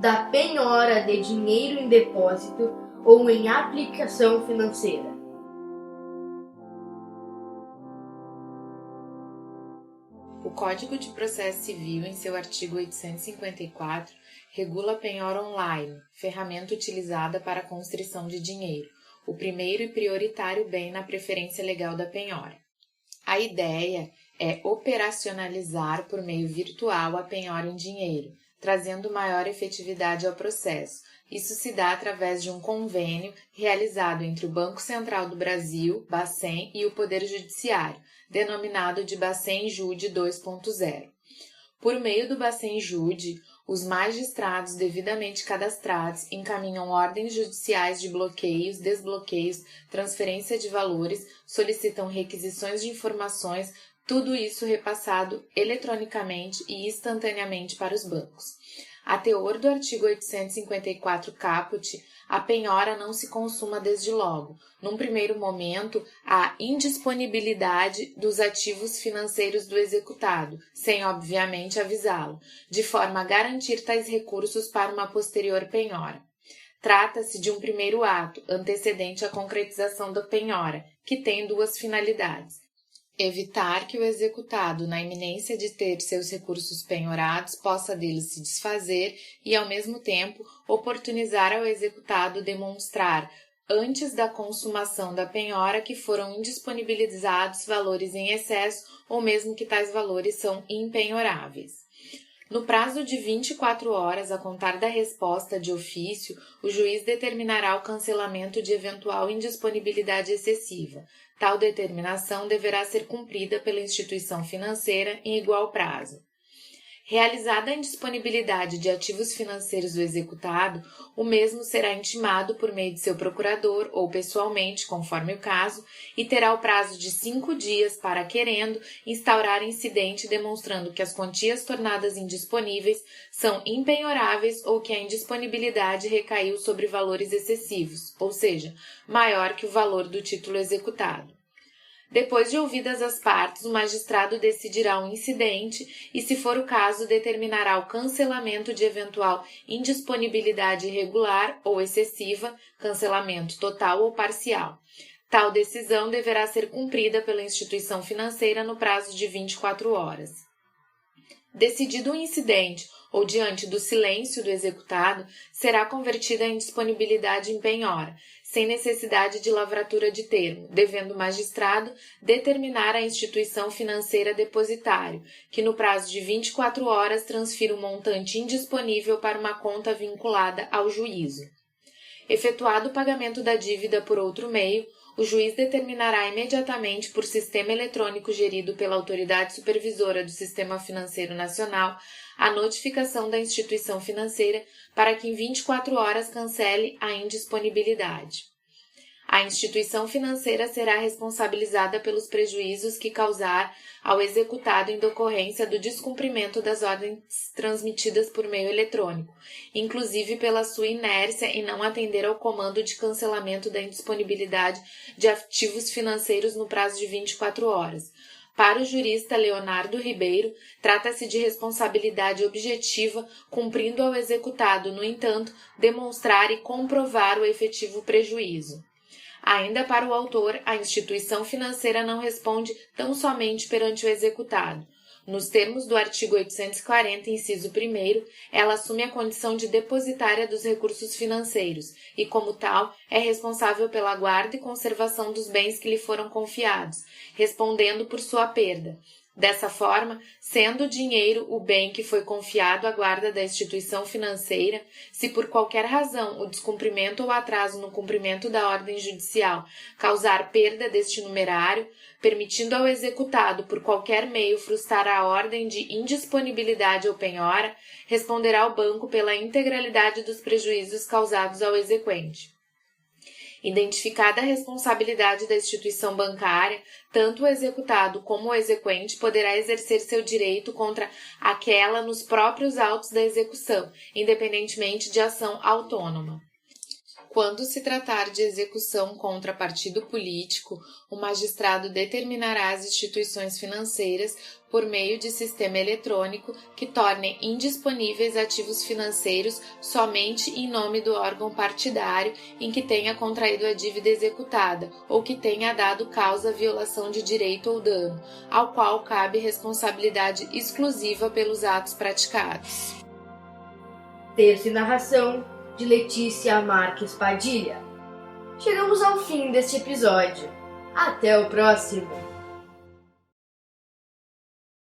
da penhora de dinheiro em depósito ou em aplicação financeira. O Código de Processo Civil, em seu artigo 854, regula a penhora online, ferramenta utilizada para a constrição de dinheiro, o primeiro e prioritário bem na preferência legal da penhora. A ideia é operacionalizar por meio virtual a penhora em dinheiro, trazendo maior efetividade ao processo. Isso se dá através de um convênio realizado entre o Banco Central do Brasil, Bacen, e o Poder Judiciário, denominado de Bacen-Jude 2.0. Por meio do Bacen-Jude, os magistrados devidamente cadastrados encaminham ordens judiciais de bloqueios, desbloqueios, transferência de valores, solicitam requisições de informações, tudo isso repassado eletronicamente e instantaneamente para os bancos. A teor do artigo 854 caput, a penhora não se consuma desde logo. Num primeiro momento, há indisponibilidade dos ativos financeiros do executado, sem obviamente avisá-lo, de forma a garantir tais recursos para uma posterior penhora. Trata-se de um primeiro ato, antecedente à concretização da penhora, que tem duas finalidades: evitar que o executado, na iminência de ter seus recursos penhorados, possa deles se desfazer e, ao mesmo tempo, oportunizar ao executado demonstrar, antes da consumação da penhora, que foram indisponibilizados valores em excesso ou mesmo que tais valores são impenhoráveis. No prazo de 24 horas a contar da resposta de ofício, o juiz determinará o cancelamento de eventual indisponibilidade excessiva. Tal determinação deverá ser cumprida pela instituição financeira em igual prazo. Realizada a indisponibilidade de ativos financeiros do executado, o mesmo será intimado por meio de seu procurador ou pessoalmente, conforme o caso, e terá o prazo de 5 dias para, querendo, instaurar incidente demonstrando que as quantias tornadas indisponíveis são impenhoráveis ou que a indisponibilidade recaiu sobre valores excessivos, ou seja, maior que o valor do título executado. Depois de ouvidas as partes, o magistrado decidirá o incidente e, se for o caso, determinará o cancelamento de eventual indisponibilidade irregular ou excessiva, cancelamento total ou parcial. Tal decisão deverá ser cumprida pela instituição financeira no prazo de 24 horas. Decidido o incidente ou diante do silêncio do executado, será convertida a indisponibilidade em penhora, sem necessidade de lavratura de termo, devendo o magistrado determinar à instituição financeira depositário, que no prazo de 24 horas transfira o montante indisponível para uma conta vinculada ao juízo. Efetuado o pagamento da dívida por outro meio, o juiz determinará imediatamente por sistema eletrônico gerido pela Autoridade Supervisora do Sistema Financeiro Nacional a notificação da instituição financeira para que em 24 horas cancele a indisponibilidade. A instituição financeira será responsabilizada pelos prejuízos que causar ao executado em decorrência do descumprimento das ordens transmitidas por meio eletrônico, inclusive pela sua inércia em não atender ao comando de cancelamento da indisponibilidade de ativos financeiros no prazo de 24 horas. Para o jurista Leonardo Ribeiro, trata-se de responsabilidade objetiva, cumprindo ao executado, no entanto, demonstrar e comprovar o efetivo prejuízo. Ainda para o autor, a instituição financeira não responde tão somente perante o executado. Nos termos do artigo 840, inciso 1º, ela assume a condição de depositária dos recursos financeiros e, como tal, é responsável pela guarda e conservação dos bens que lhe foram confiados, respondendo por sua perda. Dessa forma, sendo o dinheiro o bem que foi confiado à guarda da instituição financeira, se por qualquer razão o descumprimento ou atraso no cumprimento da ordem judicial causar perda deste numerário, permitindo ao executado por qualquer meio frustrar a ordem de indisponibilidade ou penhora, responderá o banco pela integralidade dos prejuízos causados ao exequente. Identificada a responsabilidade da instituição bancária, tanto o executado como o exequente poderá exercer seu direito contra aquela nos próprios autos da execução, independentemente de ação autônoma. Quando se tratar de execução contra partido político, o magistrado determinará às instituições financeiras, por meio de sistema eletrônico, que tornem indisponíveis ativos financeiros somente em nome do órgão partidário em que tenha contraído a dívida executada ou que tenha dado causa à violação de direito ou dano, ao qual cabe responsabilidade exclusiva pelos atos praticados. Texto e narração de Letícia Marques Padilha. Chegamos ao fim deste episódio. Até o próximo!